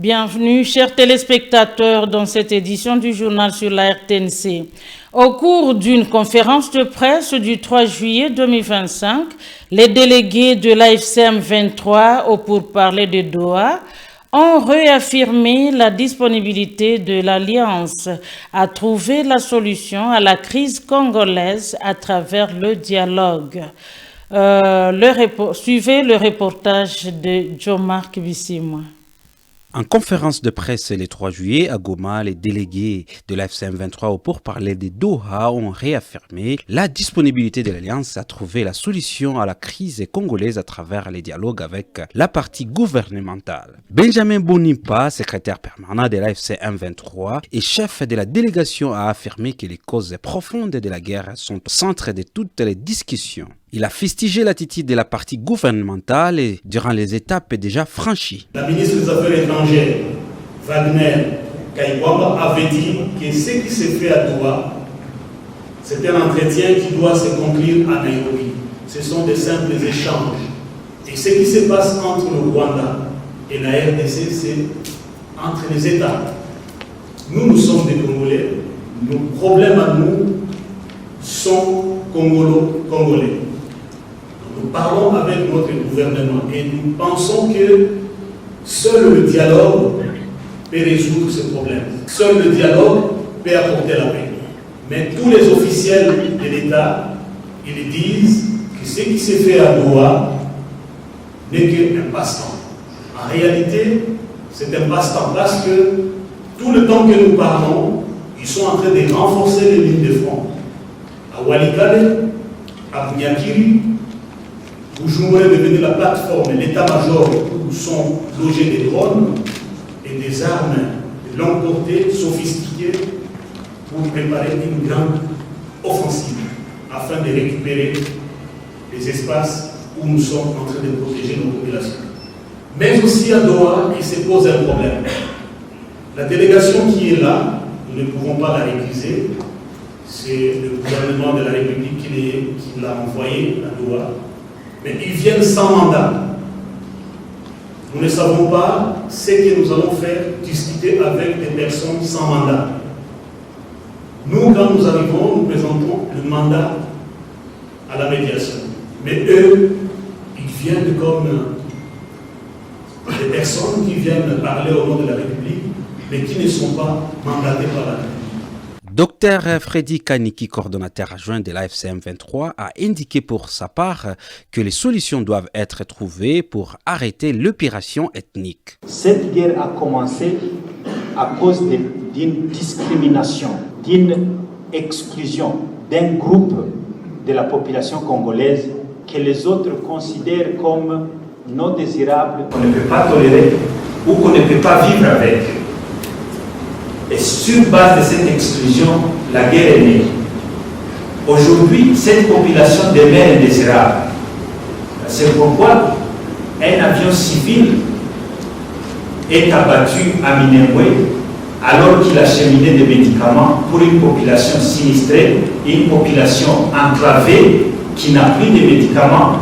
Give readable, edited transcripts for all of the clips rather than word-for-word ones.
Bienvenue, chers téléspectateurs, dans cette édition du journal sur la RTNC. Au cours d'une conférence de presse du 3 juillet 2025, les délégués de l'AFCM 23 au pourparlers de Doha ont réaffirmé la disponibilité de l'Alliance à trouver la solution à la crise congolaise à travers le dialogue. Suivez le reportage de Jean-Marc Bissimois. En conférence de presse le 3 juillet à Goma, les délégués de l'AFCM 23 au pourparlers de Doha ont réaffirmé la disponibilité de l'Alliance à trouver la solution à la crise congolaise à travers les dialogues avec la partie gouvernementale. Benjamin Bonimpa, secrétaire permanent de l'AFCM 23 et chef de la délégation, a affirmé que les causes profondes de la guerre sont au centre de toutes les discussions. Il a fustigé l'attitude de la partie gouvernementale et durant les étapes déjà franchies. La ministre des Affaires étrangères, Wagner Kayibwamba, avait dit que ce qui s'est fait à Doha, c'est un entretien qui doit se conclure à Nairobi. Ce sont des simples échanges. Et ce qui se passe entre le Rwanda et la RDC, c'est entre les États. Nous sommes des Congolais. Nos problèmes à nous sont congolais. Nous parlons avec notre gouvernement et nous pensons que seul le dialogue peut résoudre ce problème. Seul le dialogue peut apporter la paix. Mais tous les officiels de l'État, ils disent que ce qui s'est fait à Doha n'est qu'un passe-temps. En réalité, c'est un passe-temps parce que tout le temps que nous parlons, ils sont en train de renforcer les lignes de front. À Walikale, à Bunyakiri, Bujumbura est devenu la plateforme, l'état-major où sont logés des drones et des armes de longue portée sophistiquées pour préparer une grande offensive afin de récupérer les espaces où nous sommes en train de protéger nos populations. Mais aussi à Doha, il se pose un problème. La délégation qui est là, nous ne pouvons pas la récuser. C'est le gouvernement de la République qui l'a envoyé à Doha. Mais ils viennent sans mandat. Nous ne savons pas ce que nous allons faire, discuter avec des personnes sans mandat. Nous, quand nous arrivons, nous présentons le mandat à la médiation. Mais eux, ils viennent comme des personnes qui viennent parler au nom de la République, mais qui ne sont pas mandatés par la République. Docteur Freddy Kaniki, coordonnateur adjoint de l'AFCM 23, a indiqué pour sa part que les solutions doivent être trouvées pour arrêter l'opération ethnique. Cette guerre a commencé à cause d'une discrimination, d'une exclusion d'un groupe de la population congolaise que les autres considèrent comme non désirables. On ne peut pas tolérer ou qu'on ne peut pas vivre avec. Et sur base de cette exclusion, la guerre est née. Aujourd'hui, cette population demeure indésirable. C'est pourquoi un avion civil est abattu à Minembwe alors qu'il acheminait des médicaments pour une population sinistrée, une population enclavée qui n'a plus de médicaments,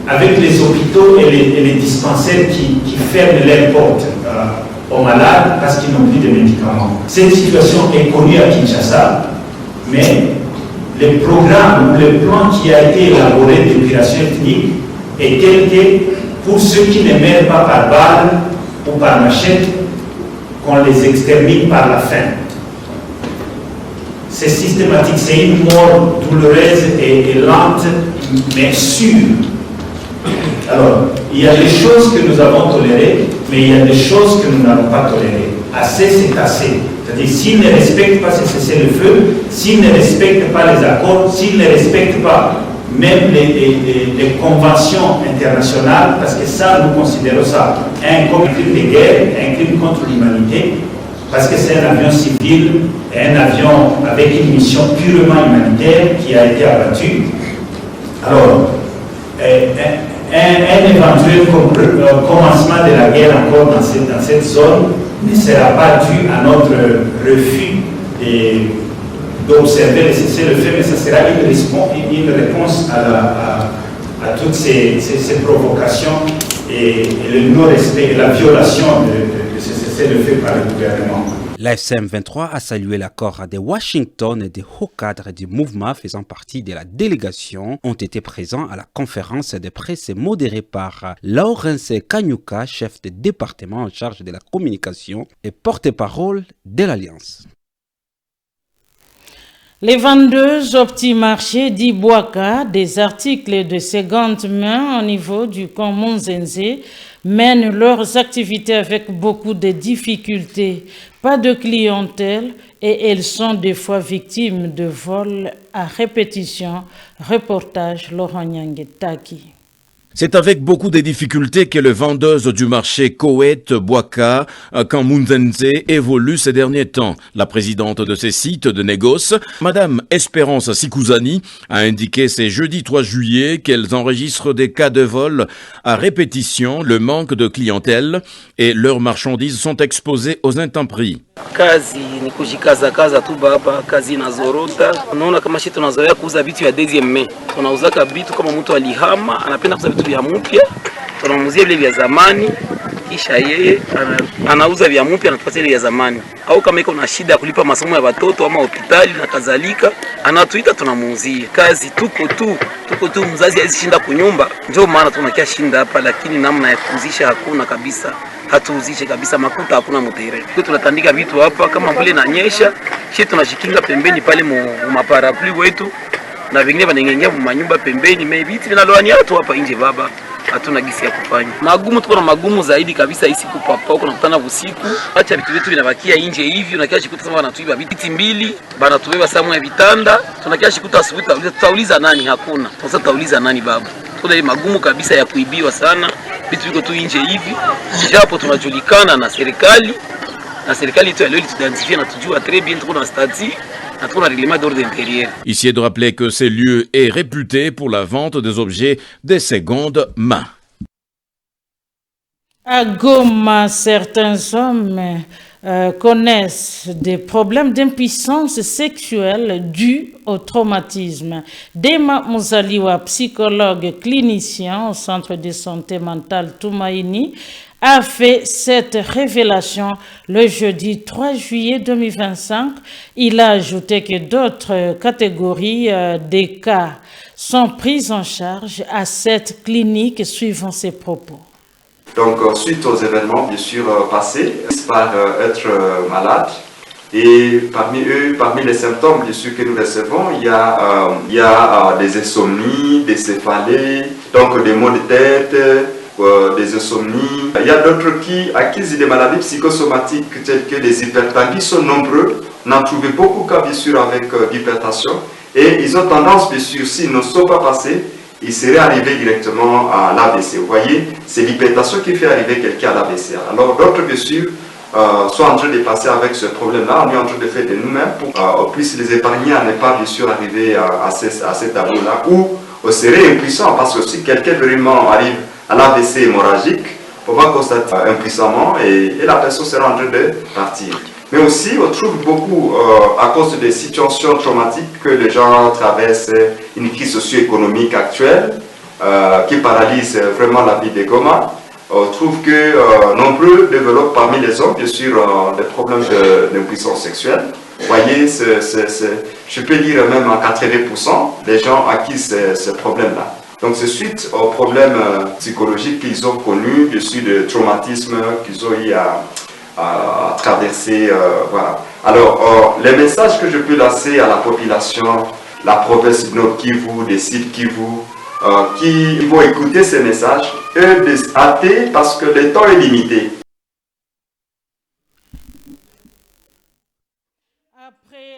avec les hôpitaux et les dispensaires qui ferment leurs portes aux malades parce qu'ils n'ont plus de médicaments. Cette situation est connue à Kinshasa, mais le programme ou le plan qui a été élaboré d'opération ethnique est tel que pour ceux qui ne meurent pas par balle ou par machette, qu'on les extermine par la faim. C'est systématique, c'est une mort douloureuse et lente, mais sûre. Alors, il y a des choses que nous avons tolérées, mais il y a des choses que nous n'avons pas tolérées. Assez, c'est assez. C'est-à-dire, s'ils ne respectent pas ce cessez-le-feu, s'ils ne respectent pas les accords, s'ils ne respectent pas même les conventions internationales, parce que ça, nous considérons ça un crime de guerre, un crime contre l'humanité, parce que c'est un avion civil, un avion avec une mission purement humanitaire qui a été abattu. Alors, un éventuel commencement de la guerre encore dans cette zone ne sera pas dû à notre refus d'observer le cessez-le-feu, mais ça sera une réponse à toutes ces provocations et le non-respect et la violation de ce cessez-le-feu. le fait par le gouvernement. La FCM23 a salué l'accord de Washington et des hauts cadres du mouvement faisant partie de la délégation ont été présents à la conférence de presse modérée par Laurence Kanyuka, chef de département en charge de la communication et porte-parole de l'Alliance. Les vendeuses au petit marché d'Ibouaka des articles de seconde main au niveau du camp Monzenze mènent leurs activités avec beaucoup de difficultés. Pas de clientèle et elles sont des fois victimes de vols à répétition. Reportage Laurent Nyangetaki. C'est avec beaucoup de difficultés que les vendeuses du marché Koweït Bouaka camp Monzenze évolue ces derniers temps. La présidente de ces sites de négoce, Madame Espérance Sikouzani, a indiqué ce jeudi 3 juillet qu'elles enregistrent des cas de vol à répétition, le manque de clientèle et leurs marchandises sont exposées aux intempéries. Kazi ni kujikaza tu baba, kazi inazorota. Unaona kama sisi tunazoea kuuza vitu ya deuxième main. Tunauzaka vitu kama mtu alihama, anapenda kuuza vitu vya mpya. Tunamuzia vile vya zamani, kisha yeye anauza vya mpya anatupatia vile vya zamani. Au kama iko na shida ya kulipa masomo ya watoto ama hospitali na kadhalika, anatuita tunamuuzia. Kazi tuko tu mzazi hawezi shinda kunyumba. Ndio maana tunakia shinda hapa, lakini namna ya kuuzisha hakuna kabisa. Hatuuzishe kabisa, makuta hakuna mutere. Tunatandika vitu hapa kama vile nanyesha, sisi tunashikinga pembeni pale mu maparapli wetu na vingine vanengengea mu manyumba pembeni, vitu vinaloani watu hapa nje baba. Hatuna gisi ya kufanya. Magumu tuko na magumu zaidi kabisa hii siku papa huko nakutana usiku. Acha vitu vyetu vinabakia nje hivi, unakia shikuta sema wanatuiba viti mbili, bana tubeba samu ya vitanda, tunakia shikuta asubuhi tutauliza nani hakuna. Sasa tutauliza nani baba? Kuna ile magumu kabisa ya kuibiwa sana. Vitu viko tu nje hivi. Japo tunajulikana na serikali yetu leo identifier na tujua très bien tuko na stati. Ici est de rappeler que ce lieu est réputé pour la vente des objets de seconde main. À Goma, certains hommes connaissent des problèmes d'impuissance sexuelle dus au traumatisme. Dema Mouzaliwa, psychologue clinicien au centre de santé mentale Toumaïni, a fait cette révélation le jeudi 3 juillet 2025. Il a ajouté que d'autres catégories des cas sont prises en charge à cette clinique suivant ses propos. Donc, suite aux événements, bien sûr, passés, par être malade. Et parmi les symptômes, bien sûr, que nous recevons, il y a des insomnies, des céphalées, donc des maux de tête, des insomnies. Il y a d'autres qui acquisent des maladies psychosomatiques telles que des hypertendus. Ils sont nombreux. On a trouvé beaucoup de cas, bien sûr, avec l'hypertension. Et ils ont tendance, bien sûr, s'ils ne sont pas passés, ils seraient arrivés directement à l'AVC. Vous voyez, c'est l'hypertension qui fait arriver quelqu'un à l'AVC. Alors d'autres, bien sûr, sont en train de passer avec ce problème-là. On est en train de faire de nous-mêmes pour qu'on puisse les épargner à ne pas, bien sûr, arriver à cet tableau-là. Ou on serait impuissant, parce que si quelqu'un vraiment arrive à l'AVC hémorragique, on va constater impuissamment et la personne sera en train de partir. Mais aussi, on trouve beaucoup, à cause des situations traumatiques que les gens traversent, une crise socio-économique actuelle qui paralyse vraiment la vie des Goma. On trouve que nombreux développent parmi les hommes, bien sûr, des problèmes d'impuissance sexuelle. Vous voyez, je peux dire même à 80% des gens acquis ce problème-là. Donc c'est suite aux problèmes psychologiques qu'ils ont connus, bien sûr, de traumatisme qu'ils ont eu à traverser. Voilà. Alors, les messages que je peux lancer à la population, la province du Nord Kivu, des sites Kivu, qui vont écouter ces messages, eux, des hâter parce que le temps est limité.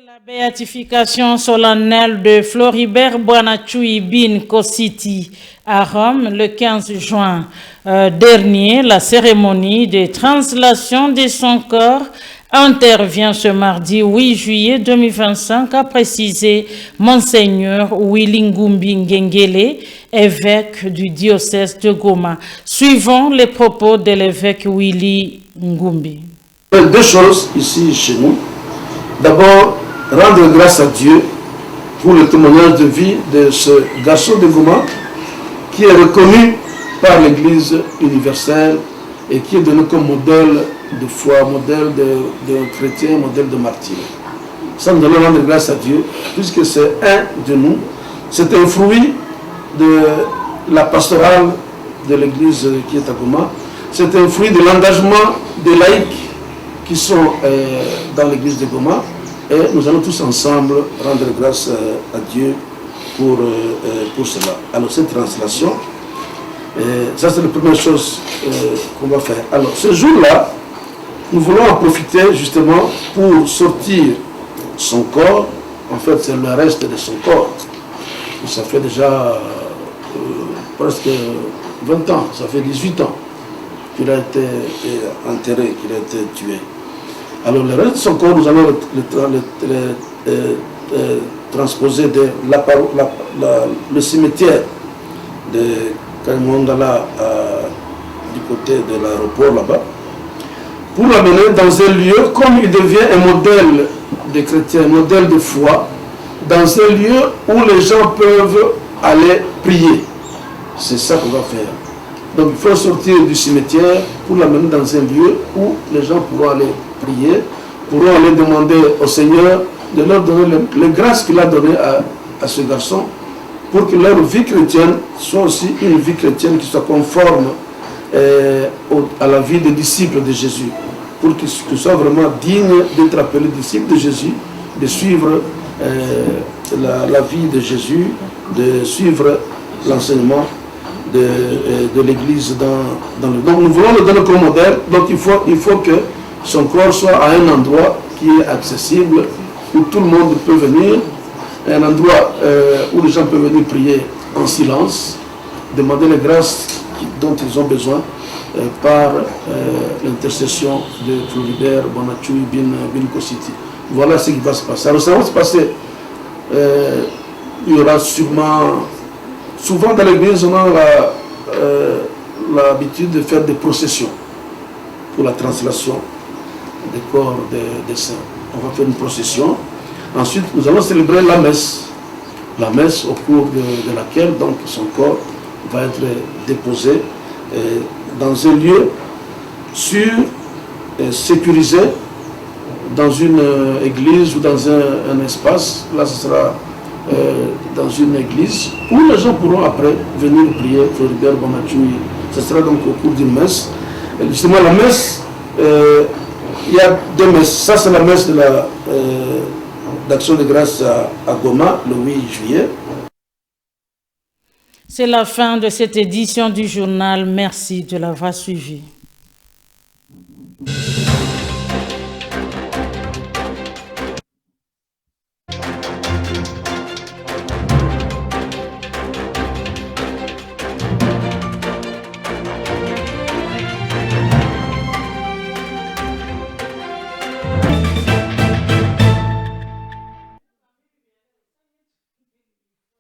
La béatification solennelle de Floribert Boanachui Bin Kositi à Rome le 15 juin dernier, la cérémonie de translation de son corps intervient ce mardi 8 juillet 2025, a précisé Monseigneur Willy Ngumbi Ngengele, évêque du diocèse de Goma. Suivons les propos de l'évêque Willy Ngumbi. Deux choses ici chez nous. D'abord, rendre grâce à Dieu pour le témoignage de vie de ce garçon de Goma qui est reconnu par l'Église universelle et qui est donné comme modèle de foi, modèle de chrétien, modèle de martyr. Ça, nous allons rendre grâce à Dieu, puisque c'est un de nous. C'est un fruit de la pastorale de l'église qui est à Goma. C'est un fruit de l'engagement des laïcs qui sont dans l'église de Goma. Et nous allons tous ensemble rendre grâce à Dieu pour cela. Alors cette translation, ça c'est la première chose qu'on va faire. Alors ce jour-là, nous voulons en profiter justement pour sortir son corps. En fait, c'est le reste de son corps. Ça fait déjà presque 20 ans, ça fait 18 ans qu'il a été enterré, qu'il a été tué. Alors le reste de son corps, nous allons le transposer de le cimetière de Kaimongala du côté de l'aéroport là-bas, pour l'amener dans un lieu, comme il devient un modèle de chrétien, un modèle de foi, dans un lieu où les gens peuvent aller prier. C'est ça qu'on va faire. Donc il faut sortir du cimetière pour l'amener dans un lieu où les gens pourront aller prier, pourront aller demander au Seigneur de leur donner les grâces qu'il a données à ce garçon, pour que leur vie chrétienne soit aussi une vie chrétienne qui soit conforme à la vie des disciples de Jésus, pour qu'ils soient vraiment dignes d'être appelés disciples de Jésus, de suivre la vie de Jésus, de suivre l'enseignement de l'Église dans le... Donc nous voulons le donner comme modèle, donc il faut que son corps soit à un endroit qui est accessible, où tout le monde peut venir, un endroit où les gens peuvent venir prier en silence, demander les grâces dont ils ont besoin par l'intercession de Floribert Bonachui Bin Kositi. Voilà ce qui va se passer. Alors ça va se passer, il y aura sûrement, souvent dans l'église on a l'habitude de faire des processions pour la translation des corps des saints. On va faire une procession. Ensuite, nous allons célébrer la messe. La messe au cours de laquelle donc, son corps va être déposé dans un lieu sûr, sécurisé, dans une église ou dans un espace. Là, ce sera dans une église où les gens pourront après venir prier Floribert Bonachui. Ce sera donc au cours d'une messe. Et justement, la messe, il y a deux messes. Ça, c'est la messe d'Action de grâce à Goma, le 8 juillet. C'est la fin de cette édition du journal. Merci de l'avoir suivi.